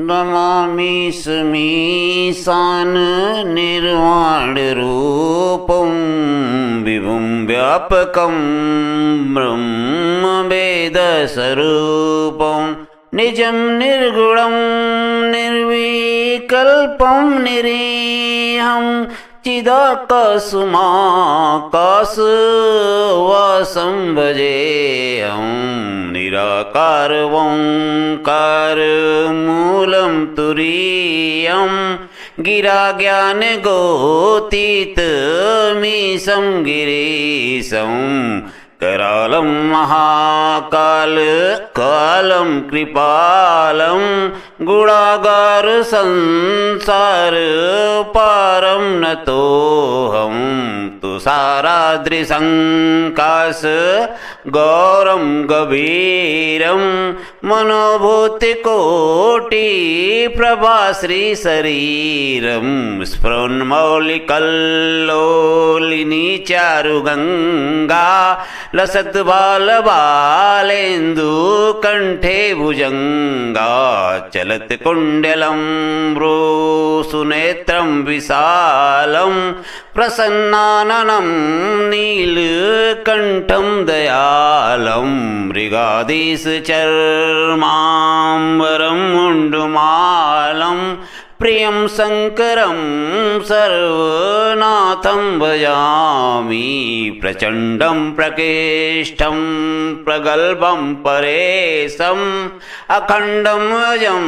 नमामि समीशान निर्वाणरूपं विभुं व्यापकं ब्रह्मवेदस्वरूपं निजं निर्गुणं निर्विकल्पं निरीहं चिदाकाशमाकाशवासं भजेऽहं निराकारवंकारमूलं तुरीयं गिराज्ञानगोतीतमीशं गिरीशं करालं महाकाल कालं कृपालं गुणागार संसार पारं नतोऽहं तुषाराद्रिसङ्काश गौरं गभीरं मनोभूतिकोटि प्रभाश्रीशरीरं स्फुरन्मौलिकल्लोलिनी चारुगङ्गा लसद्बालबालेन्दु कण्ठे भुजङ्गा चलत्कुण्डलं सुनेत्रं विशालं प्रसन्नाननं नीलकण्ठं दयालं मृगाधीशचर्माम्बरं मुण्डमालं प्रियं शङ्करं सर्वनाथं भजामि प्रचण्डं प्रकेष्ठं प्रगल्भं परेशम् अखण्डं अजं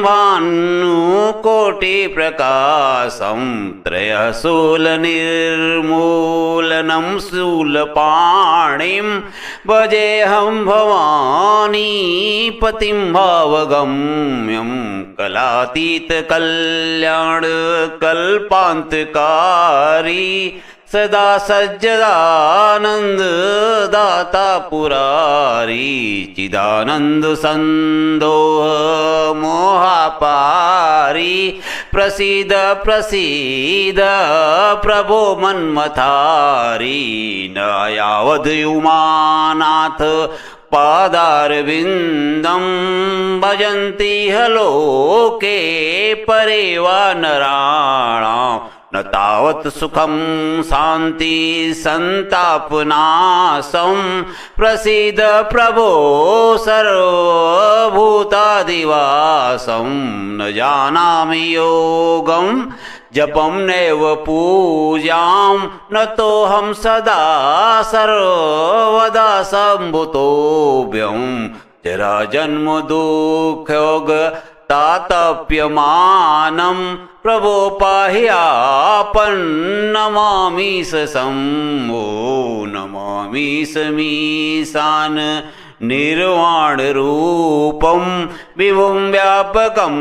भानुकोटिप्रकाशं त्रयशूलनिर्मूलनं शूलपाणिं भजेऽहं भवानी पतिं भावगम्यं कलातीतकल्याण कल्पान्तकारी सदा सज्जदानंद दाता पुरारी चिदानंद संदोह मोहापारी प्रसीद प्रसीद प्रभो मन्मथारी न यावद् उमानाथ पादारविन्दं भजन्ति लोके परे वा नराणाम् न तावत् सुखं शान्ति सन्तापनाशं प्रसीद प्रभो सर्वभूतादिवासं न जानामि योगं जपं नैव पूजां न तोऽहं सदा सर्वदा सम्भुतोऽभ्यं जरा जन्म दुःखयोग तातप्यमानं प्रभो पाह्यापन्नमामि शम्भो नमामि समीशान निर्वाणरूपं विभुं व्यापकं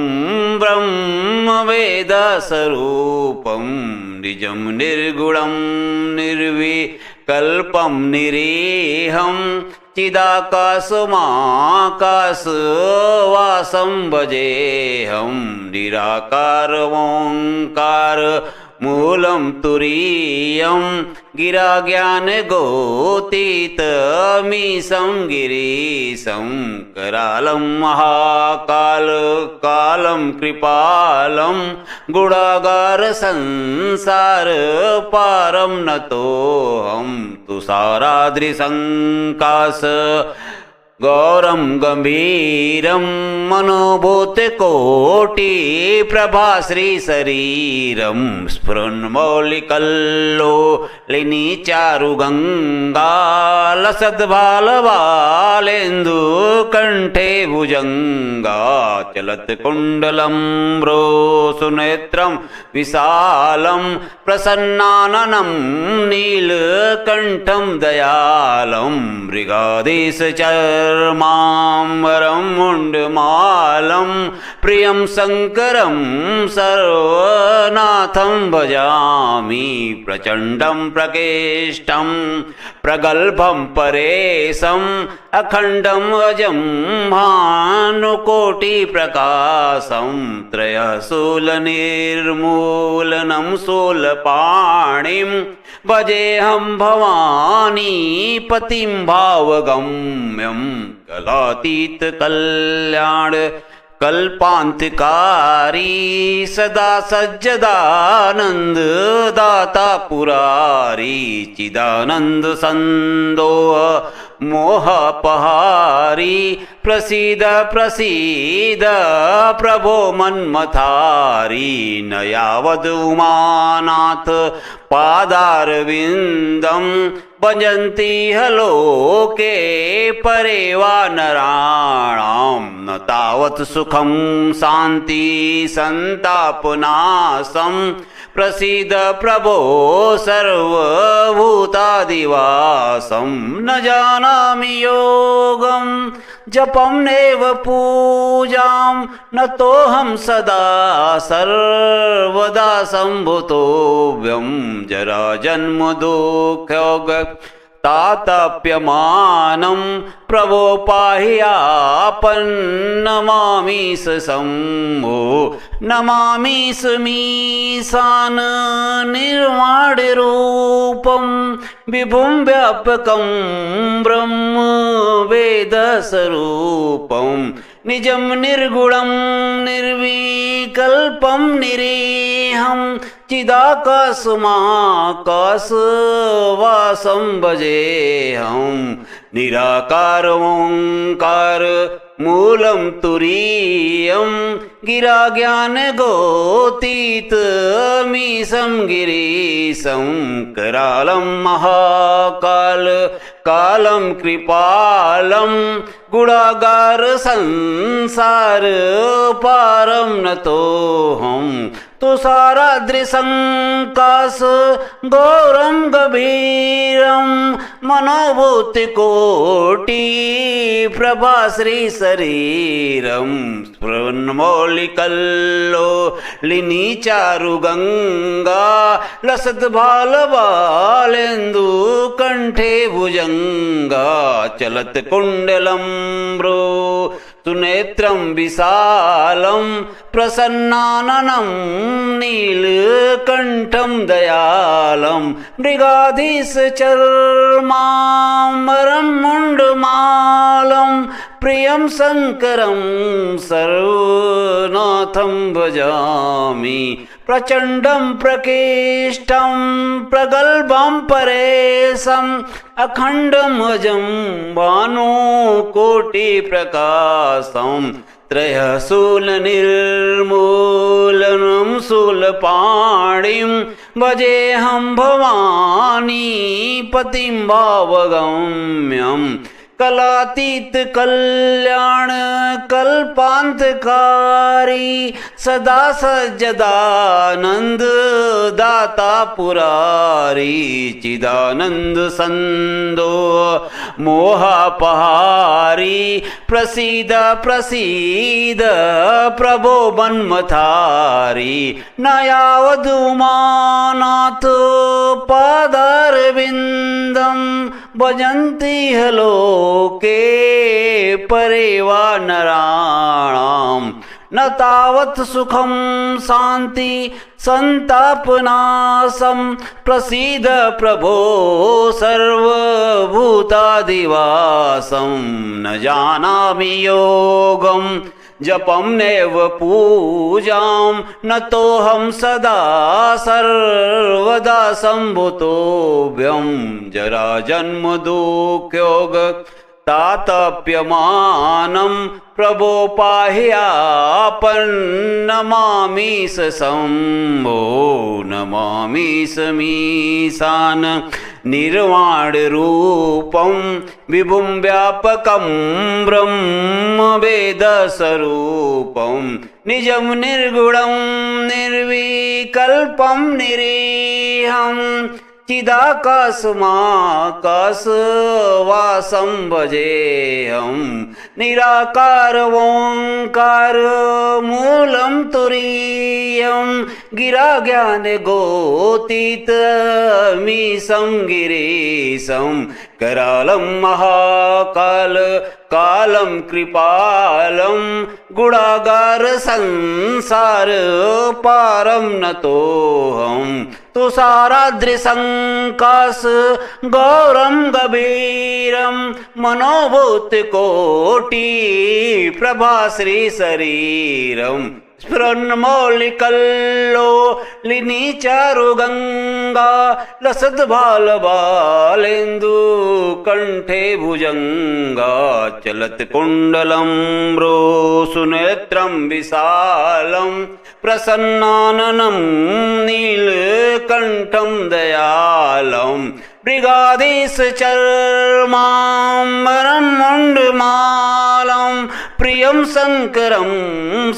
ब्रह्मवेदस्वरूपं निजं निर्गुणं निर्विकल्पं निरीहं चिदाकाशमाकाशवासं भजेऽहं निराकारवंकार मूलं तुरीयं गिराज्ञानगोतीतमीशं गिरीशं करालं महाकाल कालं कृपालं गुणागार संसार पारं नतोऽहं तुषाराद्रिसङ्काश गौरं गंभीरं मनोभूतिकोटि प्रभाश्रीशरीरं स्फुरन्मौलिकल्लोलिनी चारुगङ्गा लसद्बालबालेन्दु कण्ठे भुजङ्गा चलत्कुण्डलं सुनेत्रं विशालं प्रसन्नाननं नीलकण्ठं दयालं मृगाधीशचर्माम्बरं मुण्डमालं प्रियं शङ्करं सर्वनाथं भजामि प्रचण्डं प्रकेष्ठं प्रगल्भं परेशम् अखण्डम् अजं भानुकोटिप्रकाशं त्रयशूलनिर्मूलनं शूलपाणिं भजेऽहं भवानी पतिं भावगम्यं कलातीत कल्याण कल्पांतकारी सदा सज्जदानंद दाता पुरारी चिदानंद संदोह मोहपहारी प्रसीद प्रसीद प्रभो मन्मथारी न यावद् उमानाथ पादारविन्दं भजन्ति लोके परे वा नराणां न तावत् सुखं शान्ति सन्तापनाशं प्रसीद प्रभो सर्वभूतादिवासं न जानामि योगं जपं नैव पूजां न तोऽहं सदा सर्वदा सम्भुतोऽव्यं जरा जन्म दुःखयोग तातप्यमानं प्रभो पाहि आपन्नमामि शम्भो नमामि मीशान निर्वाणरूपं विभुं व्यापकं ब्रह्म वेदस्वरूपं निजं निर्गुणं निर्विकल्पं निरीहं चिदाकाशमाकाशवासं भजेऽहं निराकार ओंकार मूलं तुरीयं गिराज्ञानगोतीतमीशं गिरीशं करालं महाकाल कालं कृपालं गुणागार संसार पारं नतोऽहं तुषाराद्रिसङ्काश गौरं गभीरं मनोभूतिकोटि प्रभाश्री शरीरं स्फुरन्मौलिकल्लोलिनी चारुगङ्गा लसद्भालबालेन्दु कण्ठे भुजङ्गा चलत् कुण्डलं ब्रो सुनेत्रं विशालं प्रसन्नाननं नीलकण्ठं दयालं मृगाधीशचर्माम्बरं मुण्डमालं प्रियं शङ्करं सर्वनाथं भजामि प्रचण्डं प्रकेष्टं प्रगल्भं परेशम् अखण्डमजं भानुकोटिप्रकाशं त्रयशूलनिर्मूलनं शूलपाणिं भजेऽहं भवानी पतिं भावगम्यं कलातीत कल्याण कल्पांतकारी सदा सज्जदानंद दाता पुरारी चिदानंद संदो मोहापहारी प्रसीद प्रसीद प्रभो मन्मथारी न यावदुमानाथ पादारविन्दं भजन्ति लोके परे वा नराणां न तावत् सुखं शान्ति सन्तापनाशं प्रसीद प्रभो सर्वभूतादिवासं न जानामि योगं जपं नैव पूजां न तोऽहं सदा सर्वदा सम्भुतोऽव्यं जरा जन्म दुःखयोग तातप्यमानं प्रभो पाहि आपन्नमामि शम्भो नमामि मीशान निर्वाणरूपं विभुं व्यापकं ब्रह्म वेदस्वरूपं निजं निर्गुणं निर्विकल्पं निरीहं चिदाकाशमाकाशवासं भजेऽहं निराकार ओंकार मूलं तुरीयं गिराज्ञानगोतीतमीशं गिरीशं करालं महाकाल कालं कृपालं गुणागार संसार पारं नतोऽहं तुषाराद्रिसङ्काश गौरं गभीरं मनोभूतकोटि प्रभाश्री शरीरं स्फुरन्मौलिकल्लोलिनी चारुगङ्गा लसद्बालबालेन्दु कण्ठे भुजङ्गा चलत्कुण्डलं सुनेत्रं विशालं प्रसन्नाननं नीलकण्ठं दयालं मृगाधीश चर्माम्बरं मुण्डमालं प्रियं शङ्करं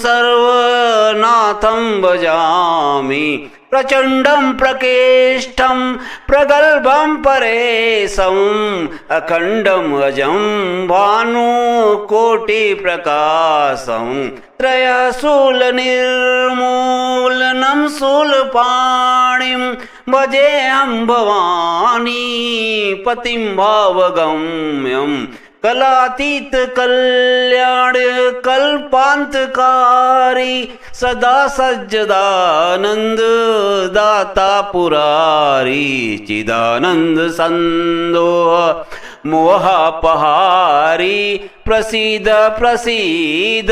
सर्वनाथं भजामि प्रचण्डं प्रकेष्ठं प्रगल्भं परेशम् अखण्डं अजं भानुकोटिप्रकाशं त्रयशूलनिर्मूलनं शूलपाणिं भजेऽहं भवानी पतिं भावगम्यं कलातीत कल्याण कल्पान्तकारी सदा सज्जदानंद दाता पुरारी चिदानंद संदोह मोहापहारी प्रसीद प्रसीद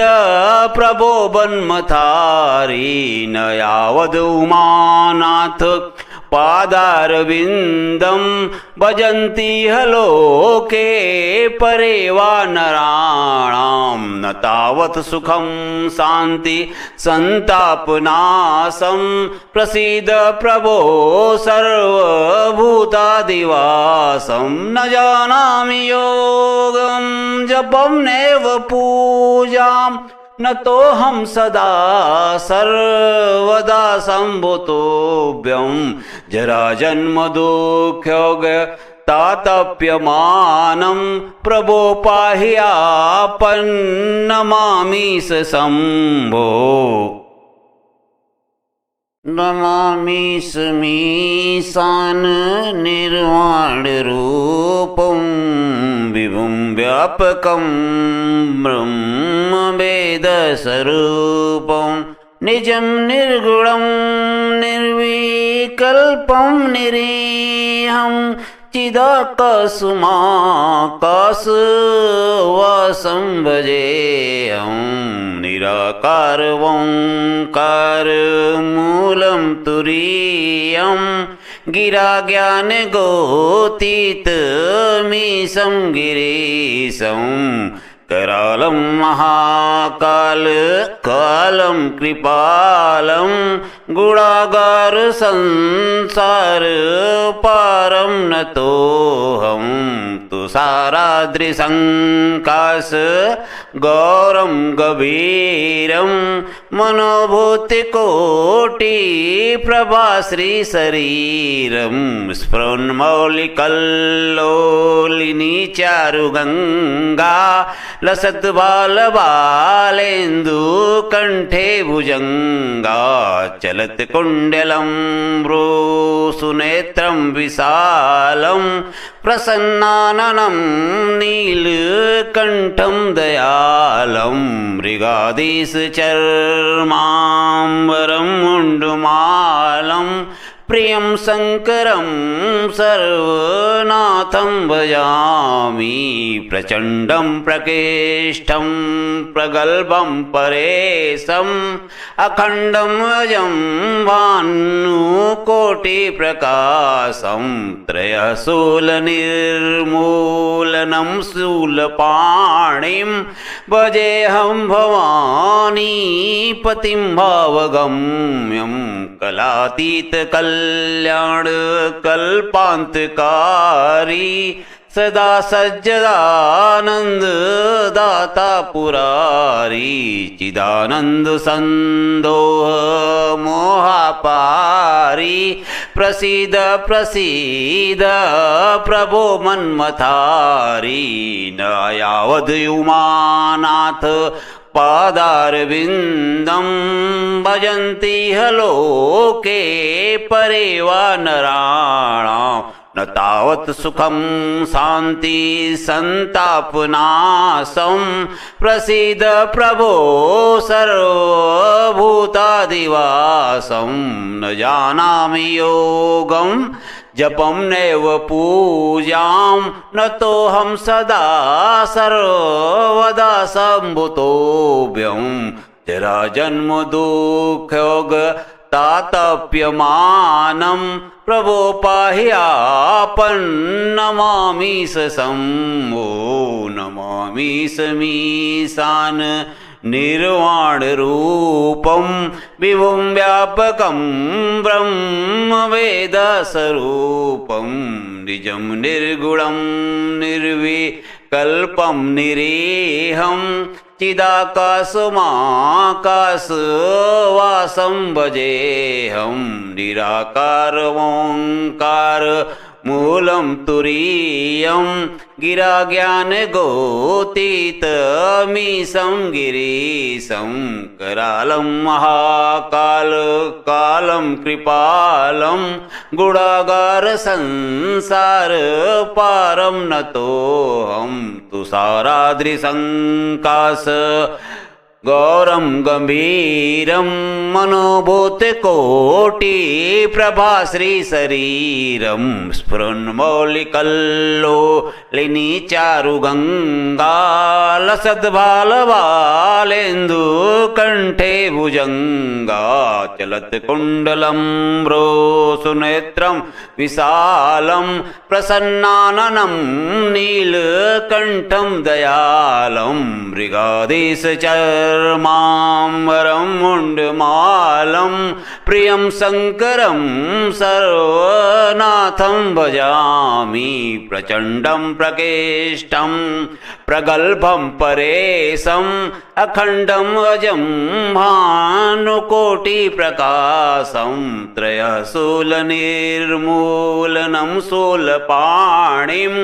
प्रभो बन्मथारी न यावद उमानाथ पादारविन्दं भजन्ति हलोके परे वा नराणां न तावत् सुखं शान्ति सन्तापनाशं प्रसीद प्रभो सर्वभूतादिवासं न जानामि योगं जपं नैव पूजां न तोऽहं सदा सर्वदा सम्भूतोऽभ्यं जराजन्म दुःखयोग तातप्यमानं प्रभो पाहि आपन्नमामि शम्भो नमामि समीशान निर्वाणरूपं विभुं व्यापकं ब्रह्मवेदस्वरूपं निजं निर्गुणं निर्विकल्पं निरीहं चिदाकाशमाकाशवासं भजेऽहं निराकारवंकार मूलं तुरीयं गिराज्ञानगोतीतमीशं गिरीशं करालं महाकाल कालं कृपालं गुणागार संसार पारं नतोऽहं तुषाराद्रिसङ्काश गौरं गभीरं मनोभूतिकोटि प्रभाश्री शरीरं स्फुरन्मौलिकल्लोलिनी चारुगङ्गा लसद्बालबालेन्दु कण्ठे भुजङ्गा चलत्कुण्डलं सुनेत्रं विशालं प्रसन्नाननं नीलकण्ठं दयालं मृगाधीश चर्माम्बरं मुण्डमालं प्रियं शङ्करं सर्वनाथं भजामि प्रचण्डं प्रकेष्ठं प्रगल्भं परेशम् अखण्डं अजं भानुकोटिप्रकाशं त्रयशूलनिर्मूलनं शूलपाणिं भजेऽहं भवानी पतिं भावगम्यं कलातीत कल्याण कल्पान्तकारी सदा सज्जदानंद दाता पुरारी चिदानंद संदोह मोहापारी प्रसीद प्रसीद प्रभो मन्मथारी न यावद उमानाथ पादारविन्दं भजन्ति हलोके परे वा नराणां न तावत् सुखं शान्ति सन्तापनाशं प्रसीद प्रभो सर्वभूतादिवासं न जानामि योगं जपं नैव पूजां न तोऽहं सदा सर्वदा सम्भूतोऽभ्यं जरा जन्म दुःखयोग तातप्यमानं प्रभो पाह्यापन्नमामि शम्भो नमामि समीशान निर्वाणरूपं विभुं व्यापकं ब्रह्मवेदस्वरूपं निजं निर्गुणं निर्विकल्पं निरीहं चिदाकाशमाकाशवासं भजेऽहं निराकारमोङ्कार मूलं तुरीयं गिराज्ञानगोतीतमीशं गिरीशं करालं महाकालं कृपालं गुणागारसंसार पारं नतोऽहं तुषाराद्रिसङ्काश गौरं गंभीरं मनोभूतकोटि प्रभाश्रीशरीरं स्फुरन्मौलिकल्लोलिनी चारुगङ्गालसद्भालबालेन्दु कण्ठे भुजङ्गा चलत्कुण्डलं सुनेत्रं विशालं प्रसन्नाननं नीलकण्ठं दयालं मृगाधीशचर्माम्बरं मुण्डमालं प्रियं शङ्करं सर्वनाथं भजामि प्रचण्डं प्रकेष्टं प्रगल्भं परेशम् अखण्डं अजं भानुकोटिप्रकाशं त्रयशूलनिर्मूलनं शूलपाणिं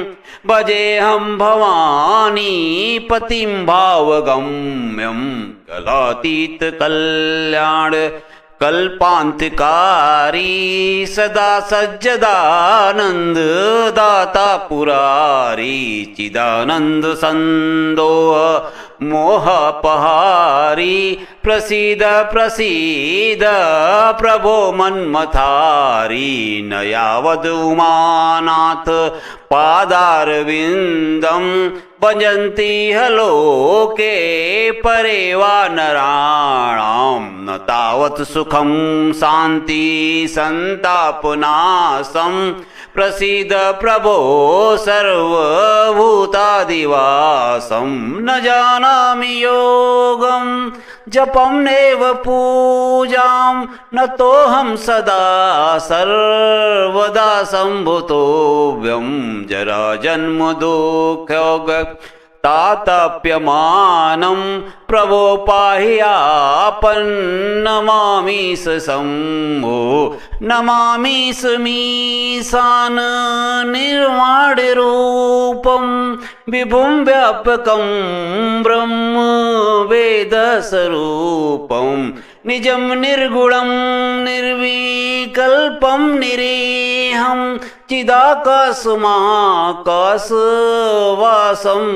भजेऽहं भवानीपतिं भावगम्यं कलातीतकल्याण कल्पान्तिकारी सदा सज्जदानंद दाता पुरारी चिदानंद संदोह मोहपहारी प्रसीद प्रसीद प्रभो मन्मथारी न यावद् उमानाथ पादारविन्दं भजन्ति लोके परे वा नराणां न तावत् सुखं शान्ति सन्तापनाशं प्रसीद प्रभो सर्वभूतादिवासं न जानामि योगं जपं नैव पूजां न तोऽहं सदा सर्वदा सम्भूतोऽभ्यं जरा जन्म दुःखयोग तातप्यमानं प्रभो पाह्यापन्नमामि शम्भो नमामि समीशान निर्वाणरूपं विभुं व्यापकं ब्रह्म वेदस्वरूपं निजं निर्गुणं निर्विकल्पं निरीहं चिदाकाशमाकाशवासं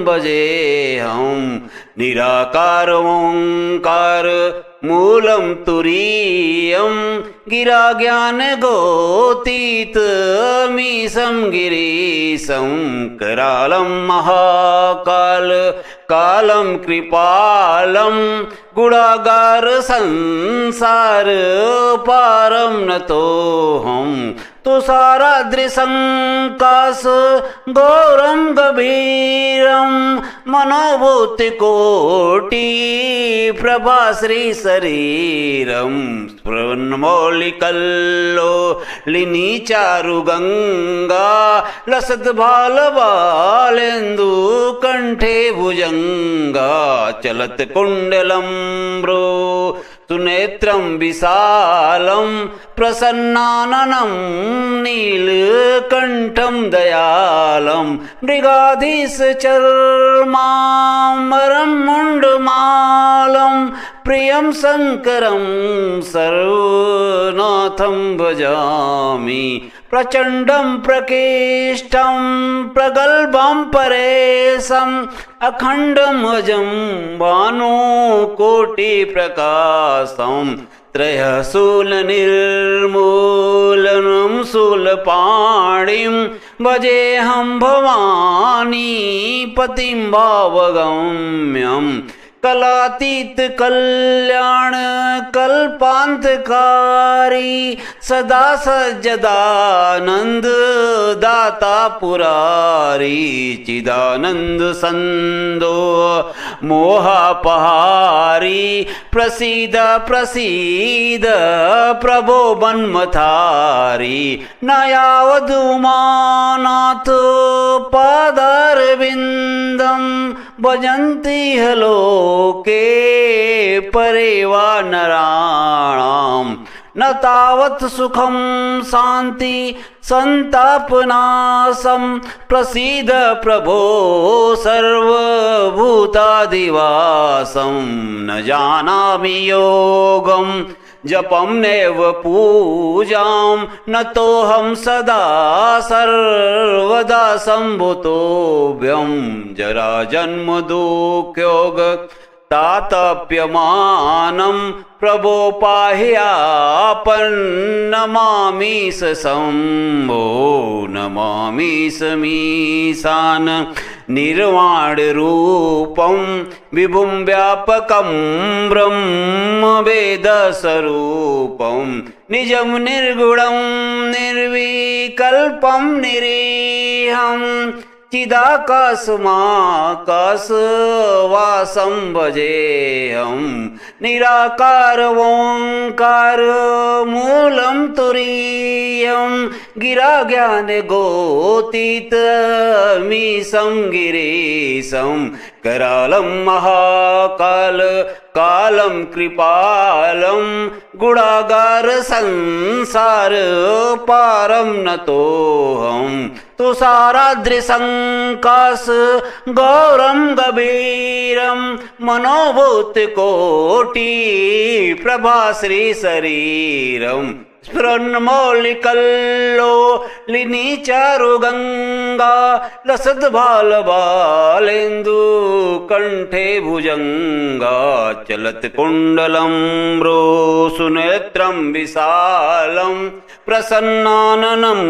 भजेऽहं निराकारमोङ्कार मूलं तुरीयं गिराज्ञानगोतीतमीशं गिरीशं करालं महाकाल कालं कृपालं गुणागार संसार पारं नतोऽहं तुषाराद्रिसङ्काश गौरं गभीरं मनोभूतिकोटि प्रभाश्रीशरीरं स्फुरन्मौलिकल्लोलिनी चारुगङ्गा लसद्भालबालेन्दु कण्ठे भुजङ्गा चलत्कुण्डलं सुनेत्रं विशालं प्रसन्नाननं नीलकण्ठं दयालं मृगाधीशचर्माम्बरं मुण्डमालं प्रियं शङ्करं सर्वनाथं भजामि प्रचण्डं प्रकेष्टं प्रगल्भं परेशम् अखण्डमजं भानुकोटिप्रकाशम् त्रयशूलनिर्मूलनं शूलपाणिं भजेऽहं भवानी पतिं भावगम्यम् कलातीत कल्याण कल्पांतकारी सदा सज्जदानंद दाता पुरारी चिदानंद संदो मोहापहारी प्रसीद प्रसीद प्रभो बन्मथारी नयावधुमानाथ पादारविंदम भजन्ति लोके परेवा नराणाम् न तावत् सुखं शान्ति संतापनाशं प्रसीद प्रभो सर्वभूतादिवासं न जानामि योगं जपं नैव पूजां न तोऽहं सदा सर्वदा सम्भूतोऽभ्यं जरा जन्म दुःखयोग तातप्यमानं प्रभो पाह्यापन्नमामि शम्भो नमामि समीशान निर्वाणरूपं विभुं व्यापकं ब्रह्मवेदस्वरूपं निजं निर्गुणं निर्विकल्पं निरीहं चिदाकाशमाकाशवासं भजेऽहं निराकार ओंकार मूलं तुरीयं गिराज्ञानगोतीतमीशं गिरीशं करालं महाकाल कालं कृपालं गुणागार संसार पारं नतोऽहं तुषाराद्रिसङ्काश गौरं गभीरं मनोभूतकोटि प्रभाश्री शरीरम् स्फुरन्मौलिकल्लोलिनी चारुगङ्गा लसद्बालबालेन्दु कण्ठे भुजङ्गा चलत्कुण्डलं सुनेत्रं विशालं प्रसन्नाननं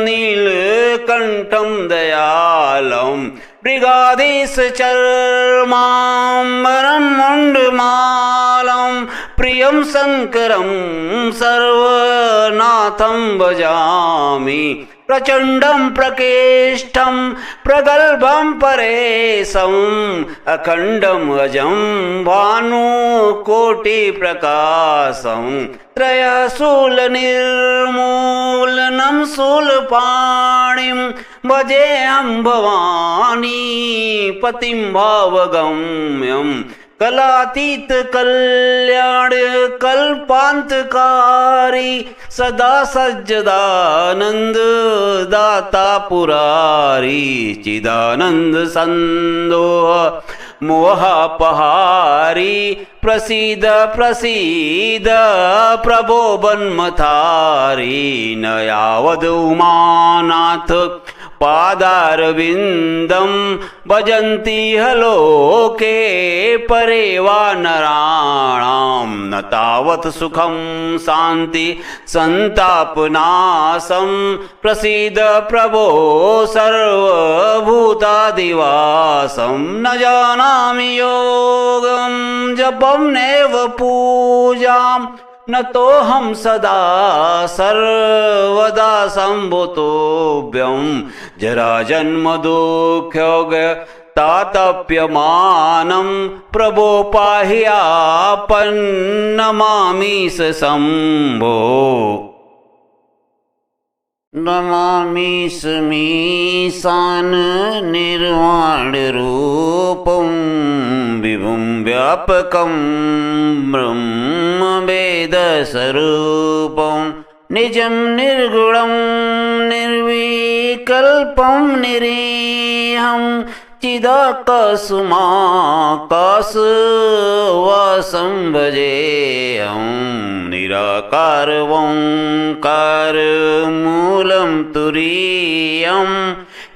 नीलकण्ठं दयालं मृगाधीश चर्माम्बरं मुण्डमालं प्रियं शङ्करं सर्वनाथं भजामि प्रचण्डं प्रकेष्टं प्रगल्भं परेशम् अखण्डम् अजं भानुकोटिप्रकाशं त्रयशूलनिर्मूलनं शूलपाणिं भजेऽहं भवानी पतिं भावगम्यम् कलातीत कल्याण कल्पांतकारी सदा सज्जदानंद दाता पुरारी चिदानंद संदोह मोहापहारी प्रसीद प्रसीद प्रभो बन्मथारी न यावद उमानाथ पादारविन्दं भजन्ति लोके परेवा नराणां न तावत् सुखं शान्ति संतापनाशं प्रसीद प्रभो सर्वभूतादिवासं न जानामि योगं जपं नैव पूजां न तोऽहं सदा सर्वदा सम्भूतोऽभ्यं जराजन्म दुःखयोग तातप्यमानं प्रभो पाह्यापन्नमामि शम्भो नमामि समीशान निर्वाणरूपं विभुं व्यापकं ब्रह्मवेदस्वरूपं निजं निर्गुणं निर्विकल्पं निरीहं चिदाकाशमाकाशवासं भजेऽहं निराकारवङ्कारमूलं तुरीयं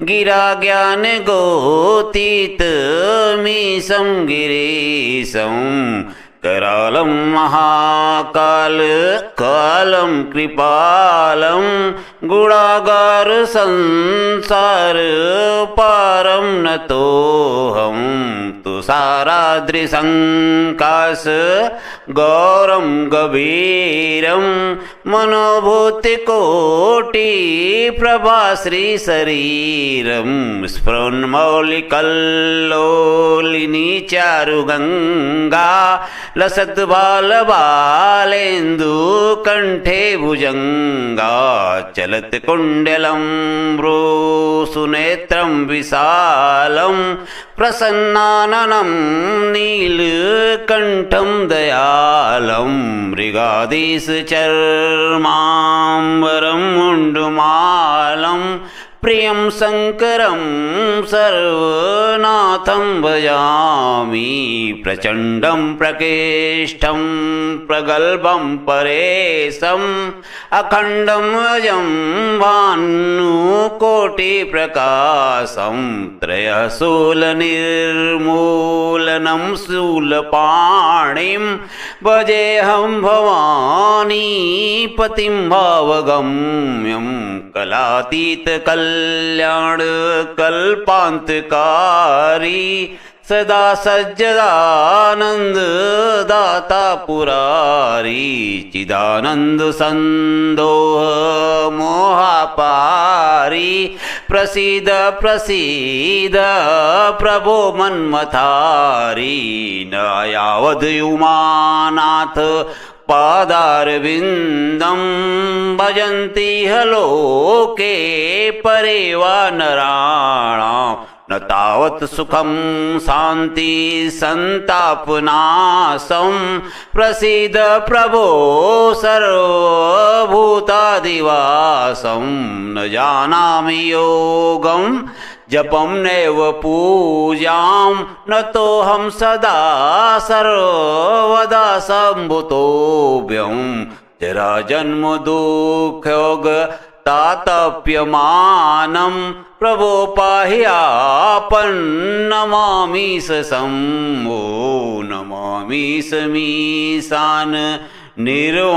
गिरा ज्ञानगोतीतमीशं गिरीशं करालं महाकाल कालं कृपालं गुणागार संसार पारं नतोऽहं तुषाराद्रिसङ्काश गौरं गभीरं मनोभूतिकोटि प्रभाश्रीशरीरं स्फुरन्मौलिकल्लोलिनी चारुगङ्गा लसद्बालबालेन्दु कण्ठे भुजङ्गा चलत्कुण्डलं सुनेत्रं विशालं प्रसन्नाननं नीलकण्ठं दयालं मृगाधीशचर्माम्बरं मुण्डमालं प्रियं शङ्करं सर्वनाथं भजामि प्रचण्डं प्रकेष्ठं प्रगल्भं परेशम् अखण्डं अजं भानुकोटिप्रकाशं त्रयशूलनिर्मूलनं शूलपाणिं भजेऽहं भवानीपतिं भावगम्यं कलातीतकल्याण कल्पान्तकारी सदा सज्जदानंद दाता पुरारी चिदानंद संदोह मोहापारी प्रसीद प्रसीद प्रभो मन्मथारी न यावद उमानाथ पादारविन्दं भजन्ति लोके परे वा नराणां न तावत् सुखं शान्ति सन्तापनाशं प्रसीद प्रभो सर्वभूतादिवासं न जानामि योगं जपं नैव पूजां न तोऽहं सदा सर्वदा सम्भुतोऽभ्यं जरा जन्म दुःखयोग तातप्यमानं प्रभो पाहि आपन्नमामि शम्भो नमामि समीशान निर्वाणरूपं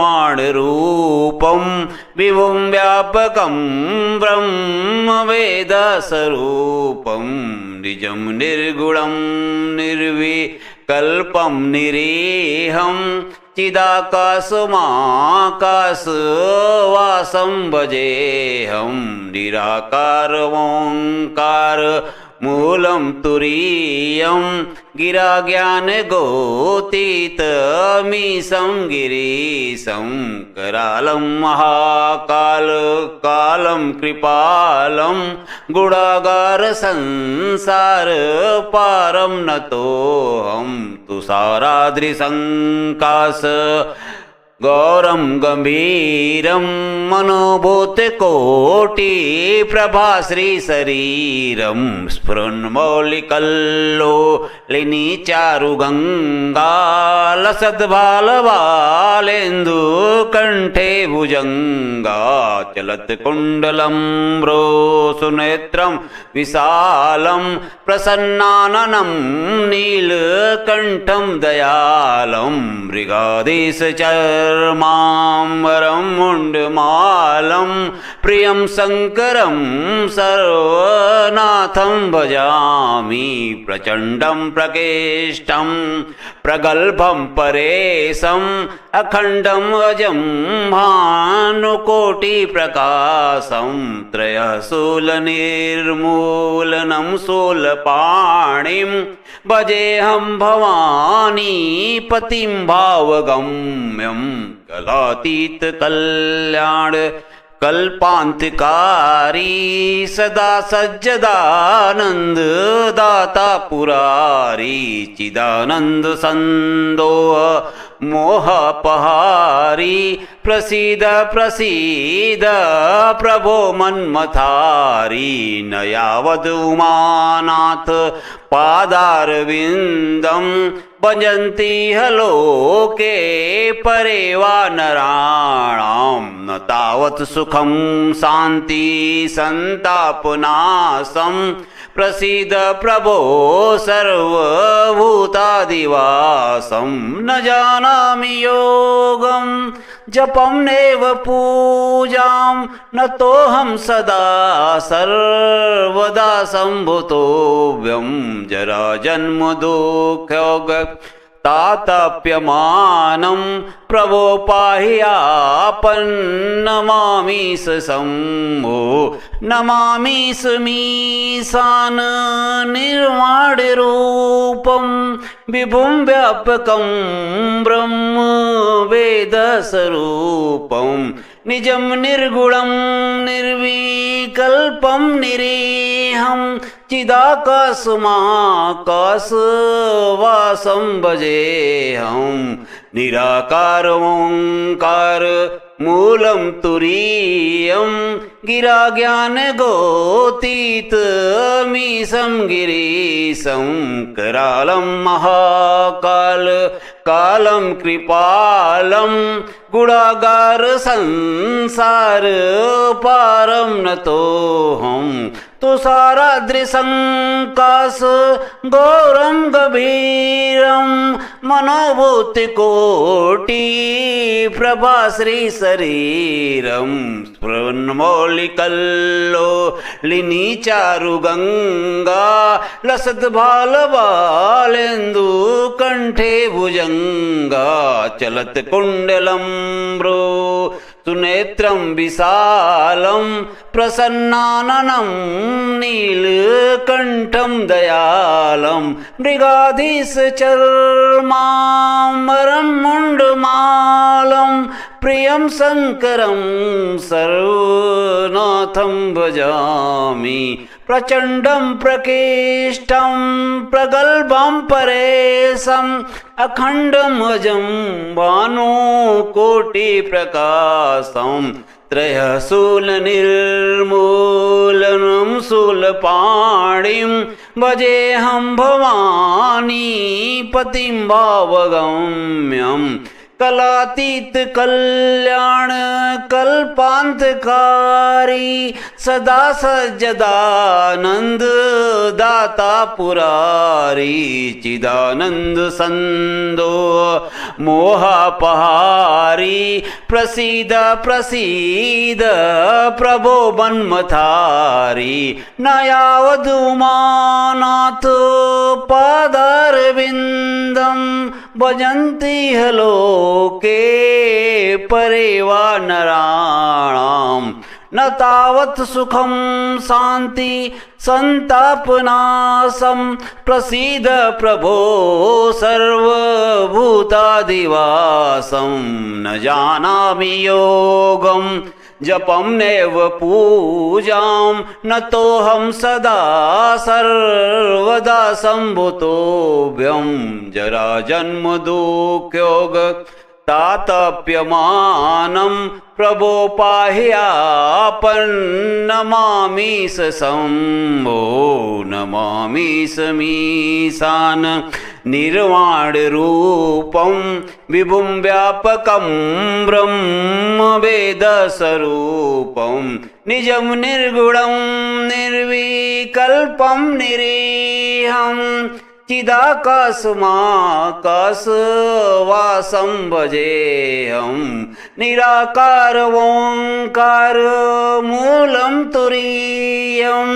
विभुं व्यापकं ब्रह्मवेदस्वरूपं निजं निर्गुणं निर्विकल्पं निरीहं चिदाकाशमाकाशवासं भजेऽहं निराकारमोङ्कार मूलं तुरीयं गिरा ज्ञानगोतीतमीशं गिरीशं करालं महाकाल कालं कृपालं गुणागार संसार पारं नतोऽहं तुषाराद्रिसङ्काश गौरं गंभीरं मनोभूतिकोटि प्रभाश्रीशरीरं स्फुरन्मौलिकल्लोलिनी चारुगङ्गा लसद्बालबालेन्दु कण्ठे भुजङ्गा चलत्कुण्डलं सुनेत्रं विशालं प्रसन्नाननं नीलकण्ठं दयालं मृगाधीशचर्माम्बरं मुण्डमालं प्रियं शङ्करं सर्वनाथं भजामि प्रचण्डं प्रकेष्ठं प्रगल्भं परेशम् अखण्डं अजं भानुकोटिप्रकाशं त्रयशूलनिर्मूलनं शूलपाणिं भजेऽहं भवानीपतिं भावगम्यं कलातीतकल्याण कल्पांतकारी सदा सज्जदानंद दाता पुरारी चिदानंद संदोह मोहपहारी प्रसीद प्रसीद प्रभो मन्मथारी न यावद उमानाथ पादारविंदम भजन्ति लोके परे वा नराणां न तावत् सुखं शान्ति संतापनाशं प्रसीद प्रभो सर्वभूतादिवासं न जानामि योगं जपं नैव पूजां न तोऽहं सदा सर्वदा सम्भुतोऽव्यं जरा जन्म दुःखयोग तातप्यमानं प्रभो पाह्यापन्नमामि शम्भो नमामि मीशान निर्वाणरूपं विभुं व्यापकं ब्रह्म वेदस्वरूपं निजं निर्गुणं निर्विकल्पं निरीहं चिदाकाशमाकाशवासं भजेऽहं निराकार ओंकार मूलं तुरीयं गिरा ज्ञान गोतीतमीशं गिरीशं करालं महाकाल कालं कृपालं गुणागार संसार पारं नतोऽहं तुषाराद्रिसंकाश गौरं गभीरं मनोभूतिकोटि प्रभाश्री शरीरं स्फुरन्मौलिकल्लोलिनी चारुगंगा लसद्भालबालेन्दु कंठे भुजंगा चलत कुंडलं ब्रो सुनेत्रं विशालं प्रसन्नाननं नीलकण्ठं दयालं मृगाधीशचर्माम्बरं मुण्डमालं प्रियं शङ्करं सर्वनाथं भजामि प्रचण्डं प्रकेष्टं प्रगल्भं परेशम् अखण्डं अजं भानुकोटिप्रकाशं त्रयशूलनिर्मूलनं शूलपाणिं भजेऽहं भवानी पतिं भावगम्यं कलातीत कल्याण कल्पांतकारी सदा सज्जदानंद दाता पुरारी चिदानंद संदो मोहापहारी प्रसीद प्रसीद प्रभो मन्मथारी न यावदुमानाथ पादारविन्दं भजन्ति लोके परे वा नराणां न तावत् सुखं शान्ति संतापनाशं प्रसीद प्रभो सर्वभूतादिवासं न जानामि योगं जपं नैव पूजां न तोऽहं सदा सर्वदा सम्भुतोऽव्यं जरा जन्म दुःखयोग तातप्यमानं प्रभो पाह्यापन्नमामि शम्भो नमामि मीशान निर्वाणरूपं विभुं व्यापकं ब्रह्म वेदस्वरूपं निजं निर्गुणं निर्विकल्पं निरीहं चिदाकाशमाकाशवासं भजेऽहं निराकार ओंकार मूलं तुरीयं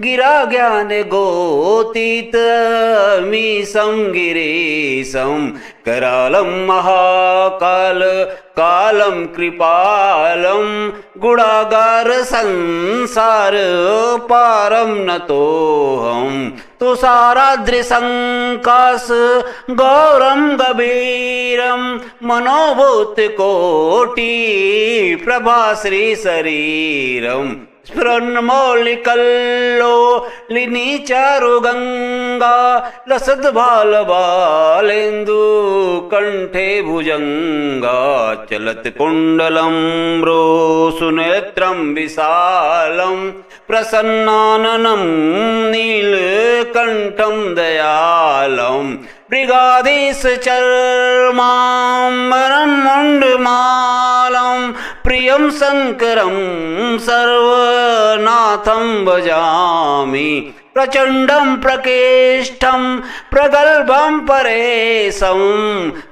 गिरा ज्ञान गोतीतमीशं गिरीशं करालं महाकाल कालं कृपालं गुणागार संसार पारं नतोऽहं तुषाराद्रिसङ्काश गौरं गभीरं मनोभूतकोटि प्रभाश्री शरीरम् स्फुरन्मौलिकल्लोलिनी चारुगङ्गा लसद्बालबालेन्दु कण्ठे भुजङ्गा चलत्कुण्डलं रोसुनेत्रं विशालं प्रसन्नाननं नीलकण्ठं दयालं मृगाधीशचर्माम्बरं मुण्डमालं प्रियं शङ्करं सर्वनाथं भजामि प्रचण्डं प्रकेष्ठं प्रगल्भं परेशम्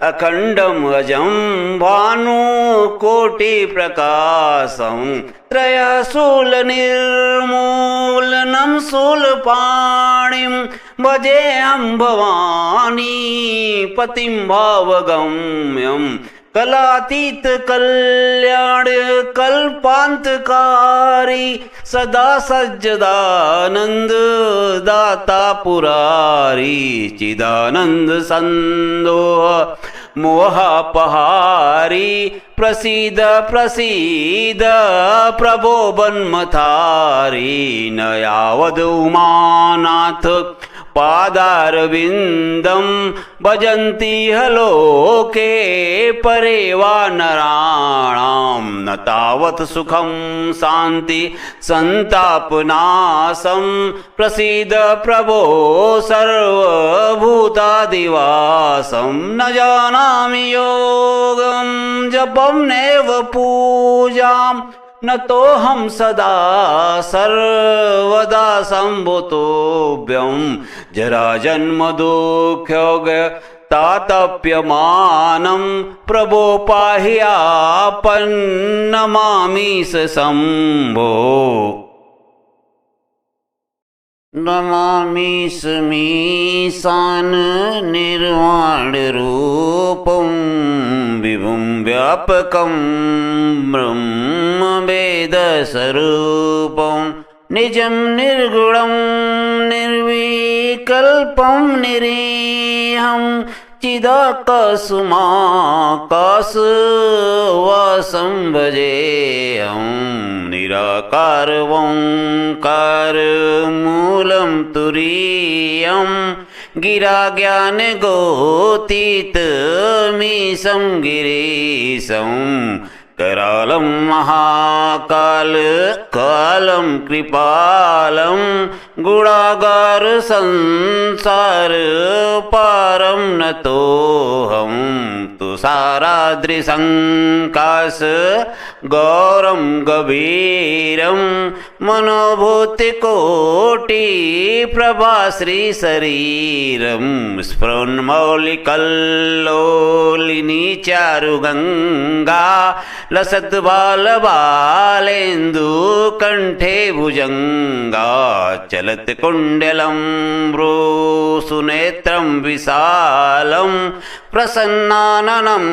अखण्डं अजं भानुकोटिप्रकाशं त्रयशूलनिर्मूलनं शूलपाणिं भजेऽहं भवानी पतिं भावगम्यं कलातीत कल्याण कल्पान्तकारी सदा सज्जदानंद दाता पुरारी चिदानंद संदोह मोहापहारी प्रसीद प्रसीद प्रभो बन्मथारी न यावद उमानाथ पादारविन्दं भजन्ति लोके परे वा नराणां न तावत् सुखं शान्ति सन्तापनाशं प्रसीद प्रभो सर्वभूतादिवासं न जानामि योगं जपं नैव पूजां न तोऽहं सदा सर्वदा सम्भूतोऽभ्यं जराजन्मदुःखयोग तातप्यमानं प्रभो पाहि आपन्नमामि शम्भो नमामि समीशान निर्वाणरूपं विभुं व्यापकं ब्रह्मवेदस्वरूपं निजं निर्गुणं निर्विकल्पं निरीहं चिदाकाशमाकाशवासं भजेऽहं निराकारवंकारमूलं तुरीयं गिराज्ञानगोतीतमीशं गिरीशं करालं महाकाल कालं कृपालं गुणागार संसार पारं नतोऽहं तुषाराद्रिसङ्काश गौरं गभीरं मनोभूतिकोटि प्रभाश्री शरीरं स्फुरन्मौलिकल्लोलिनी चारुगङ्गा लसद्बालबालेन्दु कण्ठे भुजङ्गा चलत्कुण्डलं सुनेत्रं विशालं प्रसन्नाननं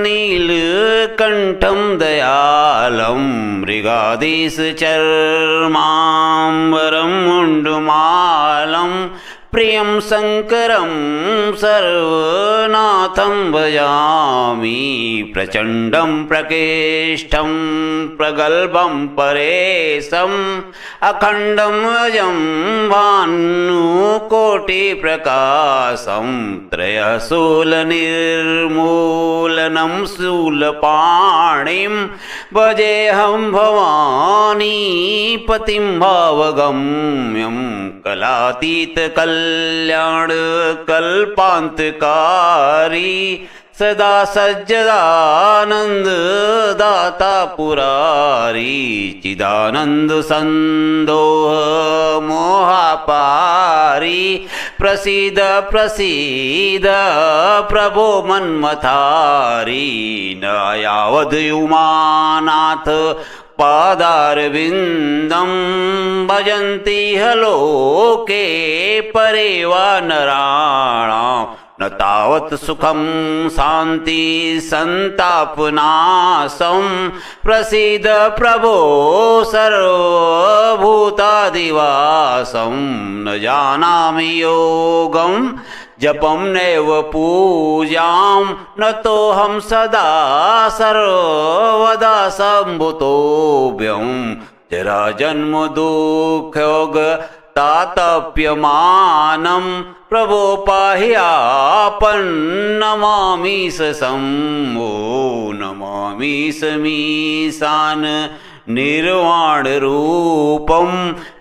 नीलकण्ठं दयालं मृगाधीशचर्माम्बरं मुण्डमालं प्रियं शङ्करं सर्वनाथं भजामि प्रचण्डं प्रकेष्ठं प्रगल्भं परेशम् अखण्डं अजं भानुकोटिप्रकाशं त्रयशूलनिर्मूलनं शूलपाणिं भजेऽहं भवानी पतिं भावगम्यं कलातीत कल्याण कल्पान्तकारी सदा सज्जदानंद दाता पुरारी चिदानंद संदोह मोहापारी प्रसीद प्रसीद प्रभो मन्मथारी न यावद उमानाथ पादारविन्दं भजन्ति लोके परे वा नराणां न तावत् सुखं शान्ति सन्तापनाशं प्रसीद प्रभो सर्वभूतादिवासं न जानामि योगं जपं नैव पूजां न तोऽहं सदा सर्वदा सम्भुतोऽभ्यं जरा जन्म दुःखयोग तातप्यमानं प्रभो पाह्यापन्नमामि शम्भो नमामि समीशान निर्वाणरूपं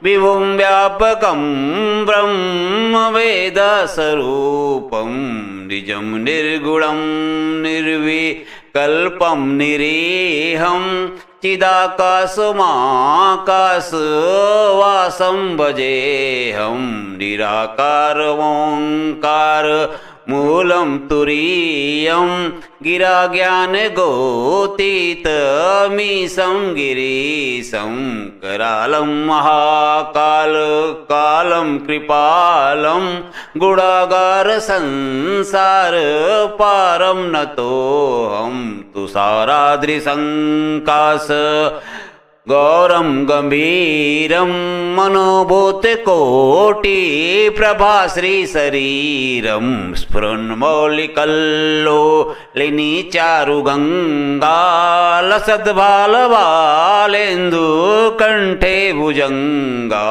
विभुं व्यापकं ब्रह्मवेदस्वरूपं निजं निर्गुणं निर्विकल्पं निरीहं चिदाकाशमाकाशवासं भजेऽहं निराकारमोङ्कार मूलं तुरीयं गिराज्ञानगोतीतमीशं गिरीशं करालं महाकालं कृपालं गुणागारसंसारपारं नतोऽहं तुषाराद्रिसङ्काश गौरं गम्भीरं मनोभूतकोटिप्रभाश्रीशरीरं स्फुरन्मौलिकल्लोलिनीचारुगङ्गालसद्बालबालेन्दुकण्ठे भुजङ्गा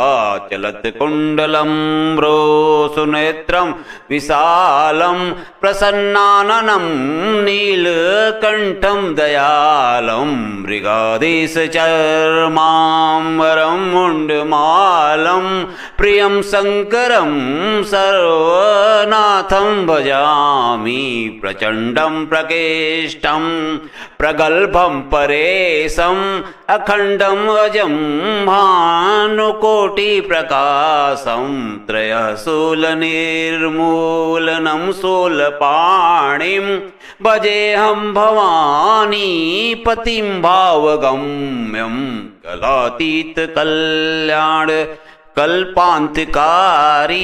चलत्कुण्डलं सुनेत्रं विशालं प्रसन्नाननं नीलकण्ठं दयालं मृगाधीशचर्माम्बरं मुण्डमालं प्रियं शङ्करं सर्वनाथं भजामि प्रचण्डं प्रकेष्टं प्रगल्भं परेशम् अखण्डं अजं भानुकोटिप्रकाशं त्रयशूलनिर्मूलनं शूलपाणिं भजेऽहं भवानीपतिं भावगम्यं कलातीतकल्याण कल्पान्तिकारी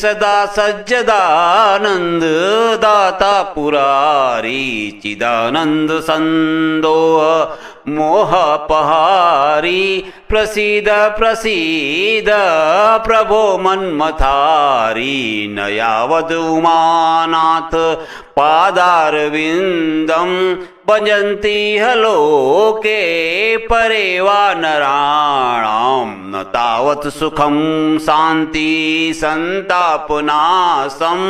सदा सज्जदानंद दाता पुरारी चिदानंद संदोह मोहपहारी प्रसीद प्रसीद प्रभो मन्मथारी न यावद् उमानाथ पादारविन्दं भजन्ति लोके परे वा नराणां न तावत् सुखं शान्ति सन्तापनाशं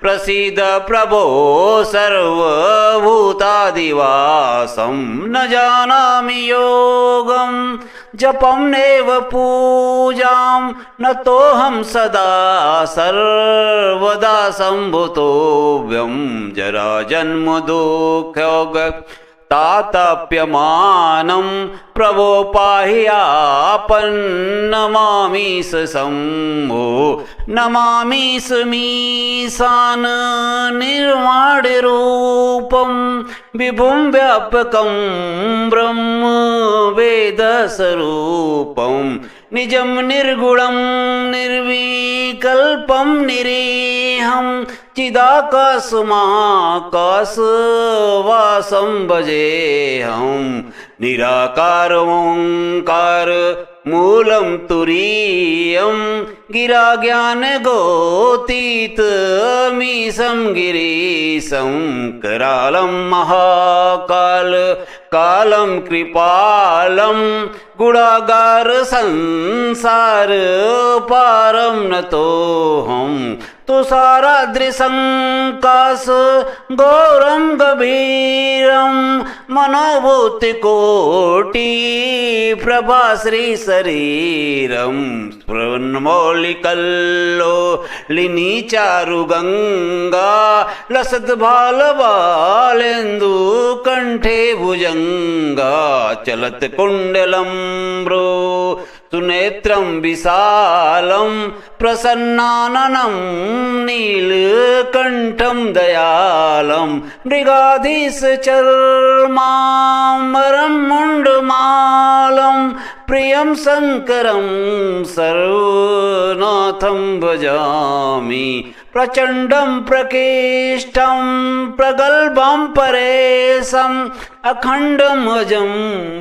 प्रसीद प्रभो सर्वभूतादिवासं न जानामि योगं जपं नैव पूजां न तोऽहं सदा सर्वदा सम्भुतोऽभ्यं जरा जन्म दुःखयोग तातप्यमानं प्रभो पाह्यापन्नमामि शम्भो नमामि समीशान निर्वाणरूपं विभुं व्यापकं ब्रह्म वेदस्वरूपं निजं निर्गुणं निर्विकल्पं निरीहं चिदाकाशमाकाशवासं भजेऽहं निराकारमोङ्कार मूलं तुरीयं गिराज्ञानगोतीतमीशं गिरीशं करालं महाकालं कृपालं गुणागार संसार पारं नतोऽहं तुषाराद्रिसङ्काश गौरं गभीरं मनोभूतिकोटि प्रभाश्रीशरीरं स्फुरन्मौलिकल्लोलिनीचारुगङ्गा लसद्बालबालेन्दुकण्ठे भुजङ्गा चलत्कुण्डलं सुनेत्रं विशालं प्रसन्नाननं नीलकण्ठं दयालं मृगाधीशचर्माम्बरं मुण्डमालं प्रियं शङ्करं सर्वनाथं भजामि प्रचण्डं प्रकेष्टं प्रगल्भं परेशम् अखण्डमजं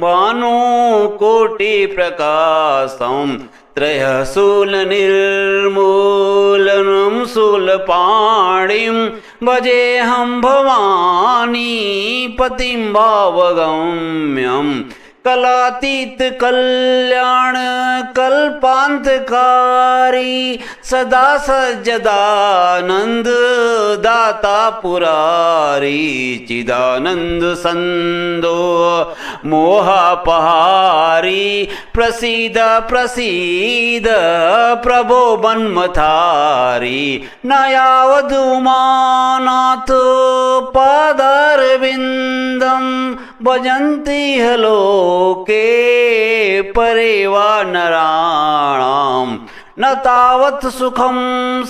भानुकोटिप्रकाशं त्रयशूलनिर्मूलनं शूलपाणिं भजेऽहं भवानी पतिं भावगम्यं कलातीत कल्याण कल्पान्तकारी सदा सज्जदानंद दाता पुरारी चिदानंद संदो मोहापहारी प्रसीद प्रसीद प्रभो मन्मथारी न यावदुमानाथ पादारविन्दं भजन्ति लोके परे वा नराणां न तावत् सुखं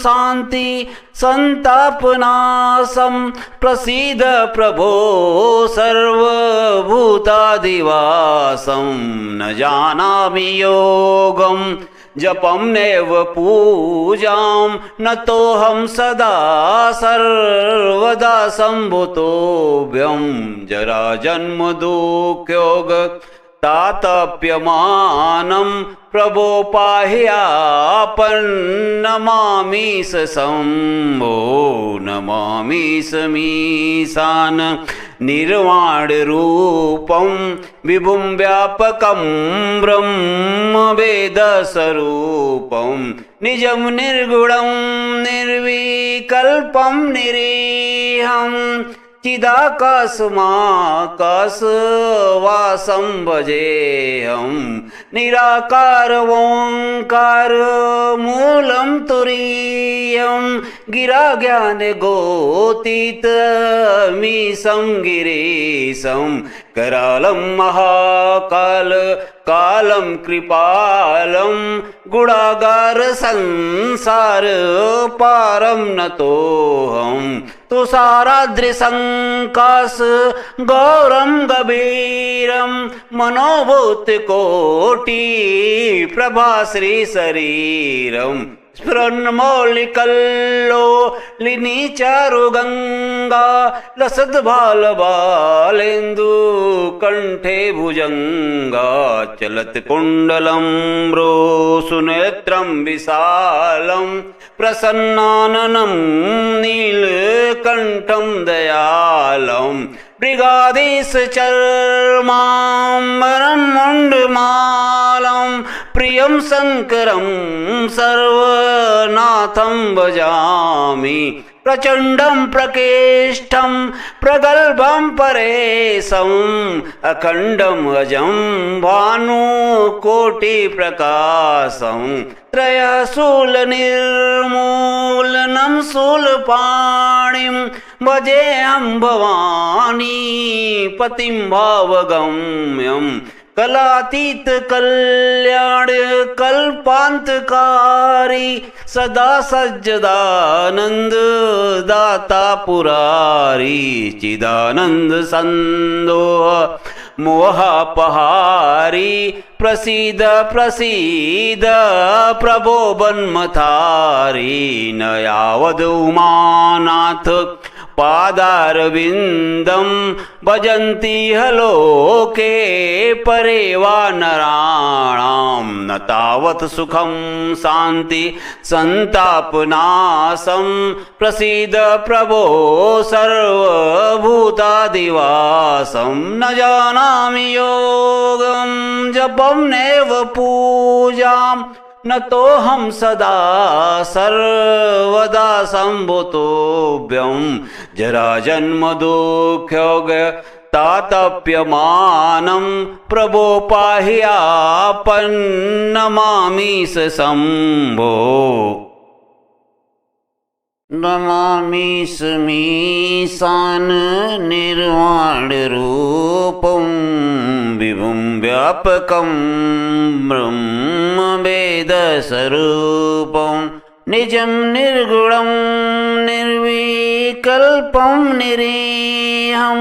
शान्ति संतापनाशं प्रसीद प्रभो सर्वभूतादिवासं न जानामि योगं जपं नैव पूजां न तोऽहं सदा सर्वदा सम्भूतोऽभ्यं जराजन्म दुःखयोग तातप्यमानं प्रभो पाह्यापन्नमामि शम्भो नमामि समीशान निर्वाणरूपं विभुं व्यापकं ब्रह्मवेदस्वरूपं निजं निर्गुणं निर्विकल्पं निरीहं चिदाकाशमाकाशवासं भजेऽहं निराकार ओंकार मूलं तुरीयं गिराज्ञानगोतीतमीशं गिरीशं करालं महाकाल कालं कृपालं गुणागार संसार पारं नतोऽहं तुषाराद्रिसङ्काश गौरं गभीरं मनोभूतकोटि प्रभाश्री शरीरं स्फुरन्मौलिकल्लोलिनी चारुगङ्गा लसद्बालबालेन्दु कण्ठे भुजङ्गा चलत्कुण्डलं रोसुनेत्रं विशालं प्रसन्नाननं नीलकण्ठं दयालं मृगाधीश चर्माम्बरं मुण्डमालं प्रियं शङ्करं सर्वनाथं भजामि प्रचण्डं प्रकेष्टं प्रगल्भं परेशम् अखण्डं अजं भानुकोटिप्रकाशं त्रयशूलनिर्मूलनं शूलपाणिं भजेऽहं भवानी पतिं भावगम्यं कलातीत कल्याण कल्पान्तकारी सदा सज्जदानंद दाता पुरारी चिदानंद संदोह मोहापहारी प्रसीद प्रसीद प्रभो मन्मथारी न यावद उमानाथ पादारविन्दं भजन्ति लोके परे वा नराणां न तावत् सुखं शान्ति संतापनाशं प्रसीद प्रभो सर्वभूतादिवासं न जानामि योगं जपं नैव पूजां न तोऽहं सदा सर्वदा सम्भूतोऽभ्यं जराजन्म दुःखयोग तातप्यमानं प्रभो पाह्यापन्नमामि शम्भो नमामि समीशान निर्वाणरूपं विभुं व्यापकं ब्रह्मवेदस्वरूपं निजं निर्गुणं निर्विकल्पं निरीहं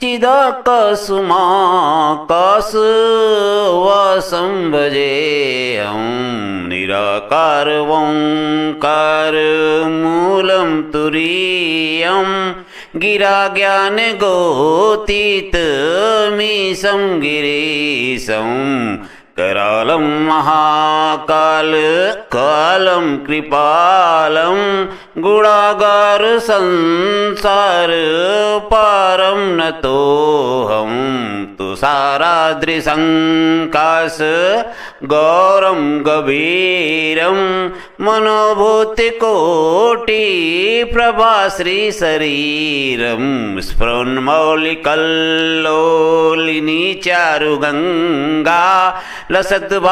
चिदाकाशमाकाशवासं भजेऽहं निराकार ओङ्कारमूलं तुरीयं गिरा ज्ञानगोतीतमीशं गिरीशं करालं महाकाल कालं कृपालं गुणागार संसार पारं नतोऽहं तुषाराद्रिसङ्काश गौरं गभीरं मनोभूतिकोटि प्रभाश्रीशरीरं स्फुरन्मौलिकल्लोलिनी चारुगङ्गा लसद्बालबालेन्दु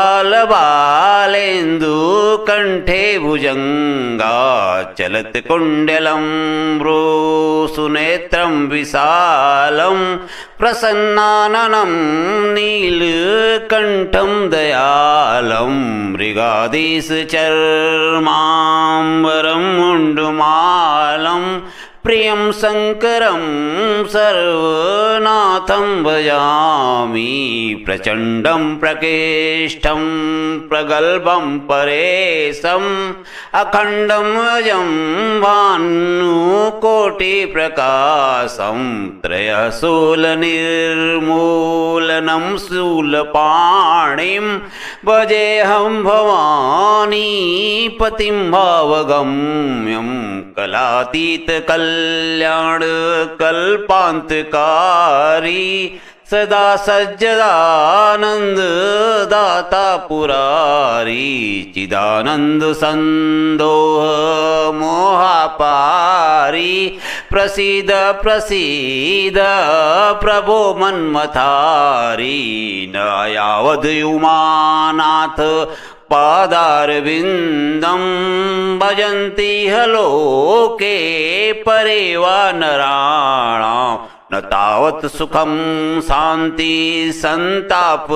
कण्ठे भुजङ्गा चलत्कुण्डलं सुनेत्रं विशालं प्रसन्नाननं नीलकण्ठं दयालं मृगाधीशचर्माम्बरं मुण्डमालं प्रियं शङ्करं सर्वनाथं भजामि प्रचण्डं प्रकेष्ठं प्रगल्भं परेशम् अखण्डं अजं भानुकोटिप्रकाशं त्रयशूलनिर्मूलनं शूलपाणिं भजेऽहं भवानी पतिं भावगम्यं कलातीतकल्याण कल्पान्तकारी सदा सज्जदानंद दाता पुरारी चिदानंद संदोह मोहापारी प्रसीद प्रसीद प्रभो मन्मथारी न यावद् उमानाथ पादारविन्दं भजन्ति लोके परे वा नराणाम् न तावत् सुखं शान्ति संतापनाशं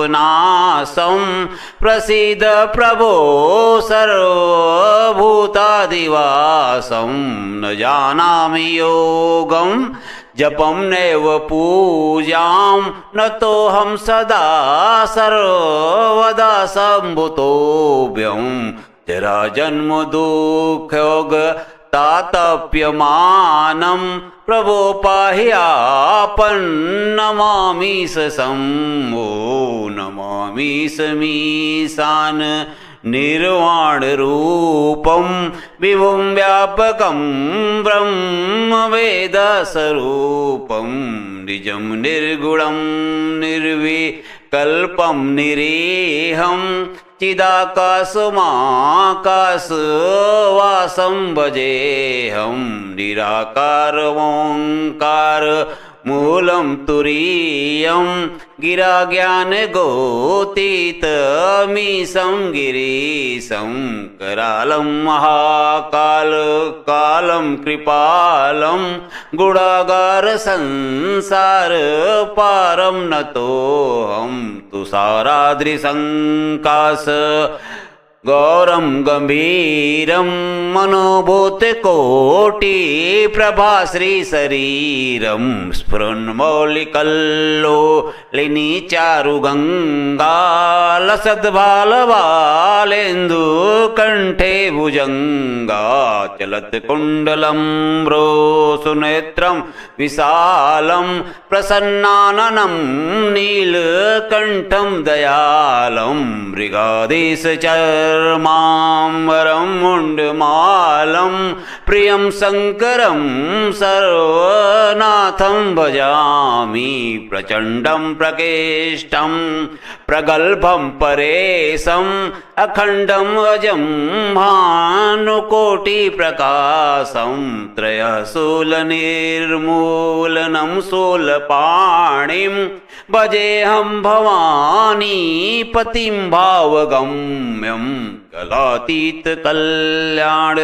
प्रसीद प्रभो सर्वभूतादिवासं न जानामि योगं जपं नैव पूजां न तोऽहं सदा सर्वदा सम्भुतोऽभ्यं जरा जन्म दुःखयोग तातप्यमानं प्रभो पाह्यापन्नमामि शम्भो नमामि समीशान निर्वाणरूपं विभुं व्यापकं ब्रह्मवेदस्वरूपं निजं निर्गुणं निर्विकल्पं निरीहं चिदाकाशमाकाशवासं भजेऽहं निराकार ओङ्कार मूलं तुरीयं गिरा ज्ञानगोतीतमीशं गिरीशं करालं महाकाल कालं कृपालं गुणागार संसार पारं नतोऽहं तुषाराद्रिसङ्काश गौरं गंभीरं मनोभूतकोटि प्रभाश्रीशरीरं स्फुरन्मौलिकल्लोलिनी चारुगङ्गा लसद्बालबालेन्दु कण्ठे भुजङ्गा चलत्कुण्डलं सुनेत्रं विशालं प्रसन्नाननं नीलकण्ठं दयालं मृगाधीशचर्माम्बरं मुण्डमालं प्रियं शङ्करं सर्वनाथं भजामि प्रचण्डं प्रकेष्ठं प्रगल्भं परेशम् अखण्डम् अजं भानुकोटिप्रकाशं त्रयशूलनिर्मूलनं शूलपाणिं भजेऽहं भवानी पतिं भावगम्यं कलातीतकल्याण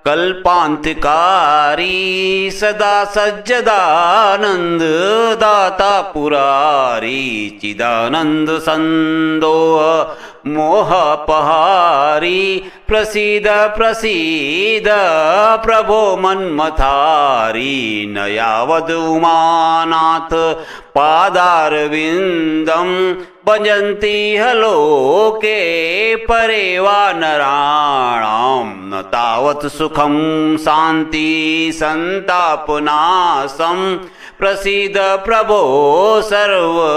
कल्पान्तकारी सदा सज्जदानंद दाता पुरारी चिदानंद संदोह मोहपहारी प्रसीद प्रसीद प्रभो मन्मथारी न यावद् उमानाथ पादारविन्दं भजन्ति लोके परे वा नराणां न तावत् सुखं शान्ति सन्तापनाशं प्रसीद प्रभो सर्वभूतादिवासं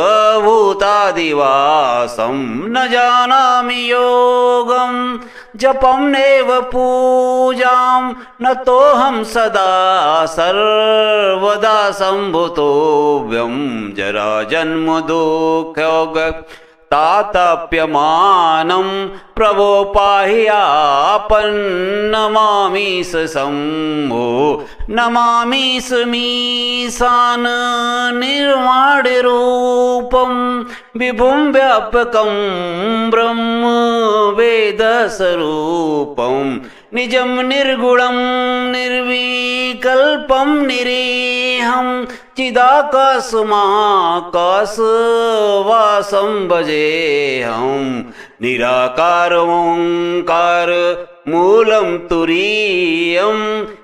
न जानामि योगं जपं नैव पूजां न तोऽहं सदा सर्वदा सम्भुतोऽव्यं जरा जन्म दुःखयोग तातप्यमानं प्रभो पाहि आपन्नमामि शम्भो नमामि मीशान निर्वाणरूपं विभुं व्यापकं ब्रह्म वेदस्वरूपं निजं निर्गुणं निर्विकल्पं निरीहं चिदाकाशमाकाशवासं भजेऽहं निराकार ओंकार मूलं तुरीयं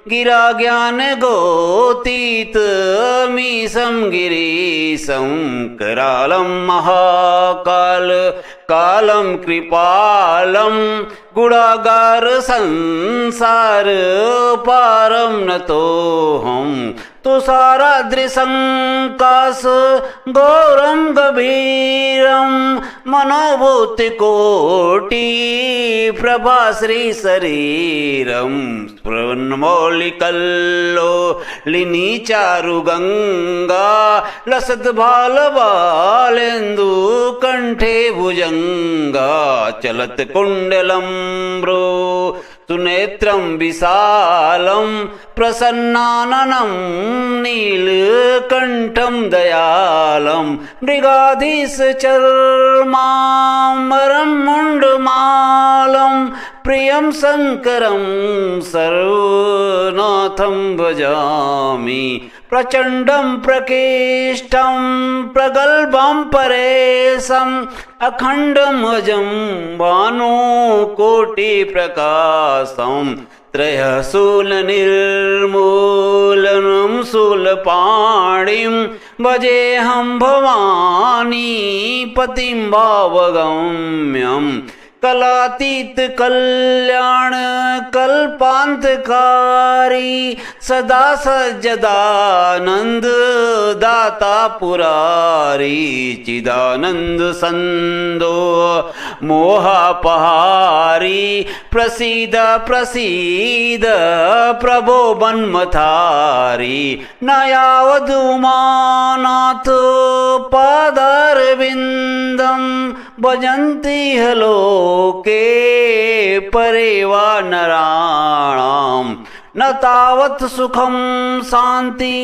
गिराज्ञानगोतीतमीशं गिरीशं करालं महाकाल कालं कृपालं गुणागार संसार पारं नतोऽहं तुषाराद्रिसङ्काश घोरं गभीरं मनोभूतिकोटि प्रभाश्री शरीरं स्फुरन्मौलिकल्लोलिनी चारुगङ्गा लसद्भालबालेन्दु कण्ठे भुजङ्गा चलत् कुण्डलं ब्रो सुनेत्रं विशालं प्रसन्नाननं नीलकण्ठं दयालं मृगाधीशचर्माम्बरं मुण्डमालं प्रियं शङ्करं सर्वनाथं भजामि प्रचण्डं प्रकेष्टं प्रगल्भं परेशम् अखण्डमजं भानुकोटिप्रकाशं त्रयशूलनिर्मूलनं शूलपाणिं भजेऽहं भवानीपतिं भावगम्यं कलातीत कल्याण कल्पान्तकारी सदा सज्जदानंद दाता पुरारी चिदानंद संदो मोहापहारी प्रसीद प्रसीद प्रभो मन्मथारी न यावदुमानाथ पादारविन्दं भजन्ति लोके परे वा नराणां न तावत् सुखं शान्ति